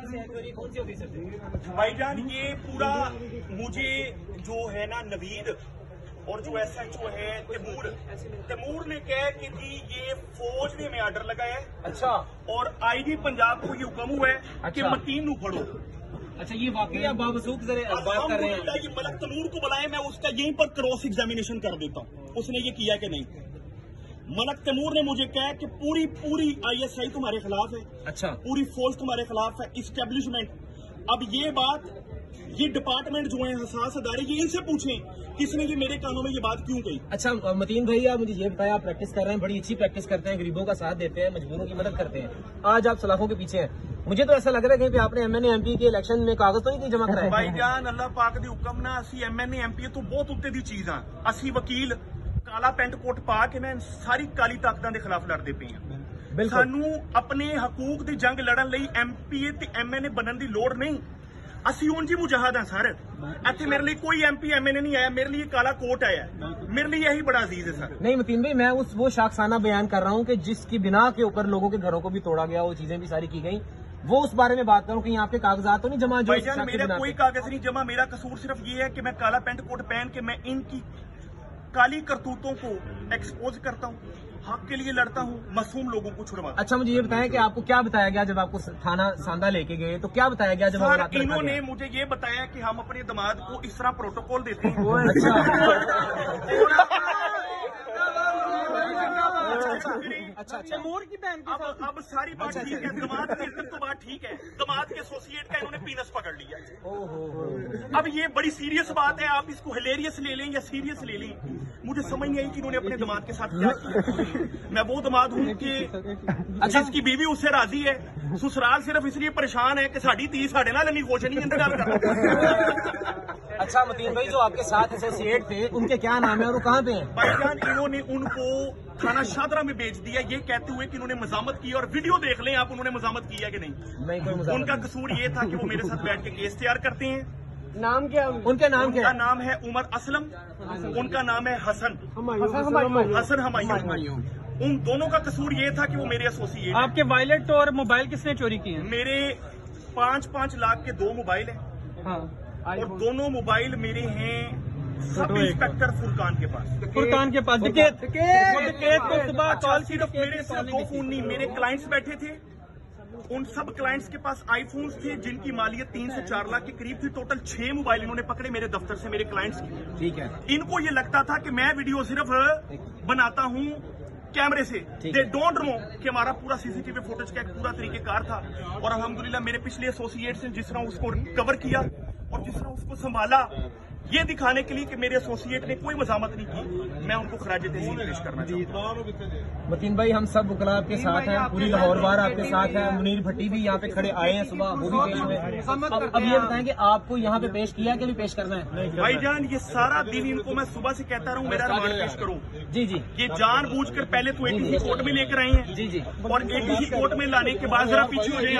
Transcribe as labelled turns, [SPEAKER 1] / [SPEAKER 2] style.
[SPEAKER 1] से है चोरी, कौन सी ऑफिसर से?
[SPEAKER 2] भाईजान ये पूरा मुझे जो है ना नवीद और जो SHO है तैमूर ने कहा कि जी ये फौज ने में आर्डर लगाया है।
[SPEAKER 1] अच्छा।
[SPEAKER 2] और IG पंजाब को ये हुक्म हुआ है कि
[SPEAKER 1] अच्छा।
[SPEAKER 2] मतीन नू फड़ो।
[SPEAKER 1] अच्छा, ये वाकई आप बावसूख बात कर रहे हैं?
[SPEAKER 2] ये मलक तैमूर को बुलाए, मैं उसका यहीं पर क्रॉस एग्जामिनेशन कर देता हूँ, उसने ये किया कि नहीं। मलक तैमूर ने मुझे कहा कि पूरी ISI तुम्हारे खिलाफ है।
[SPEAKER 1] अच्छा।
[SPEAKER 2] पूरी फौज तुम्हारे खिलाफ है, इस्टेब्लिशमेंट। अब ये बात, ये डिपार्टमेंट जो है हसास अदारे, ये इनसे पूछें किसने ये मेरे कानों में ये बात क्यों कही।
[SPEAKER 1] अच्छा मतीन भाई, आप मुझे ये बताएं, आप प्रैक्टिस कर रहे हैं, बड़ी अच्छी प्रैक्टिस करते हैं, गरीबों का साथ देते हैं, मजबूरों की मदद करते हैं, आज आप सलाखों के पीछे हैं। मुझे तो ऐसा लग रहा है कहीं पे आपने MNA MP के इलेक्शन में कागज तो नहीं जमा कराए?
[SPEAKER 2] भाईजान अल्लाह पाक दी हुक्म ना, असी MNA MP तो बहुत उत्ते दी चीज हाँ। असी वकील काला पेंट कोट पा के मैं सारी काली ताकतां दे खिलाफ लड़दे पे हैं। सानू अपने हकूक दी जंग लड़न लई MPA ते MNA बनन दी लोड़ नहीं। असी उंज ही मुजाहिद हैं सर। इत्थे मेरे लिए कोई MP MNA नहीं आया, मेरे लिए काला कोट आया, मेरे लिए यही बड़ा अजीज है सर।
[SPEAKER 1] नहीं मतीन भाई, मैं वो शाखसाना बयान कर रहा हूँ कि जिसकी बिना के ऊपर लोगों के घरों को भी तोड़ा गया, वो चीजें भी सारी की गई, वो उस बारे में बात करूँ कि आपके कागजात तो नहीं जमा? जो
[SPEAKER 2] भाईजान मेरा कोई कागज नहीं जमा। मेरा कसूर सिर्फ ये है कि मैं काला पेंट कोट पहन के मैं इनकी काली करतूतों को एक्सपोज करता हूँ, हक के लिए लड़ता हूँ, मासूम लोगों को छुड़वाता हूँ।
[SPEAKER 1] अच्छा मुझे ये बताएं कि आपको क्या बताया गया जब आपको थाना सांदा लेके गए, तो क्या बताया गया जब
[SPEAKER 2] इन्होंने मुझे ये बताया कि हम अपने दामाद को इस तरह प्रोटोकॉल देते हैं।
[SPEAKER 1] अच्छा।
[SPEAKER 2] तैमूर की बहन अब सारी बात ठीक है, दामाद की इज्जत तो बात ठीक है, दामाद के एसोसिएट का इन्होंने पीनस पकड़ लिया। अब ये बड़ी सीरियस बात है, आप इसको हिलेरियस ले लें या सीरियस ले लें, मुझे समझ नहीं आई कि इन्होंने अपने दामाद के साथ क्या किया। मैं वो दामाद हूँ कि जिसकी बीवी उससे राजी है, ससुराल सिर्फ इसलिए परेशान है कि साड़ी धी साढ़े नाल नहीं खुश नहीं इंतजार कर।
[SPEAKER 1] अच्छा मतीन भाई, जो आपके साथ एसोसिएट थे उनके क्या नाम है और वो कहाँ पे हैं?
[SPEAKER 2] भाईजान इन्होंने उनको थाना शादरा में भेज दिया, ये कहते हुए कि उन्होंने मजामत की, और वीडियो देख लें आप, उन्होंने मजामत किया कि नहीं।
[SPEAKER 1] कोई मजामत।
[SPEAKER 2] उनका कसूर ये था कि वो मेरे साथ बैठ के केस तैयार करते हैं।
[SPEAKER 1] नाम क्या उनके? नाम क्या?
[SPEAKER 2] उनका नाम है उमर असलम, उनका नाम है हसन हमायूं। उन दोनों का कसूर ये था कि वो मेरे एसोसिएट।
[SPEAKER 3] आपके वॉलेट और मोबाइल किसने चोरी किए?
[SPEAKER 2] मेरे 5-5 लाख के 2 मोबाइल हैं।
[SPEAKER 3] हाँ।
[SPEAKER 2] और दोनों मोबाइल मेरे हैं सब इंस्पेक्टर फुरकान के पास।
[SPEAKER 3] डकैत को सुबह कॉल की तो
[SPEAKER 2] मेरे सिर्फ 2 फोन नहीं, मेरे क्लाइंट्स बैठे थे, उन सब क्लाइंट्स के पास आईफोन्स थे जिनकी मालियत 3 से 4 लाख के करीब थी। टोटल 6 मोबाइल इन्होंने पकड़े मेरे दफ्तर से, मेरे क्लाइंट्स की।
[SPEAKER 1] ठीक है।
[SPEAKER 2] इनको ये लगता था कि मैं वीडियो सिर्फ बनाता हूँ कैमरे से, दे डोंट नो कि हमारा पूरा CCTV फुटेज का एक पूरा तरीकेकार था। और अल्हम्दुलिल्लाह मेरे पिछले एसोसिएट्स ने जिस तरह उसको कवर किया और जिस तरह उसको संभाला, ये दिखाने के लिए कि मेरे एसोसिएट ने कोई मजामत नहीं की, मैं उनको खराजे तहसीन पेश करना चाहता हूँ।
[SPEAKER 1] मतीन भाई, हम सब वकला आपके साथ हैं, पूरी लाहौर बार आपके साथ है, मुनीर भट्टी भी यहाँ पे खड़े आए हैं सुबह, वो भी पेश हुए। अब ये बताएं कि आपको यहाँ पे पेश किया कि भी पेश करना है?
[SPEAKER 2] भाईजान ये सारा दिन इनको मैं सुबह से कहता रहूँ मेरा रिमांड पेश करूँ।
[SPEAKER 1] जी।
[SPEAKER 2] ये जानबूझकर पहले तो ATC कोर्ट में लेकर आए हैं।
[SPEAKER 1] जी।
[SPEAKER 2] और ATC कोर्ट में लाने के बाद जरा पीछे हो जाए,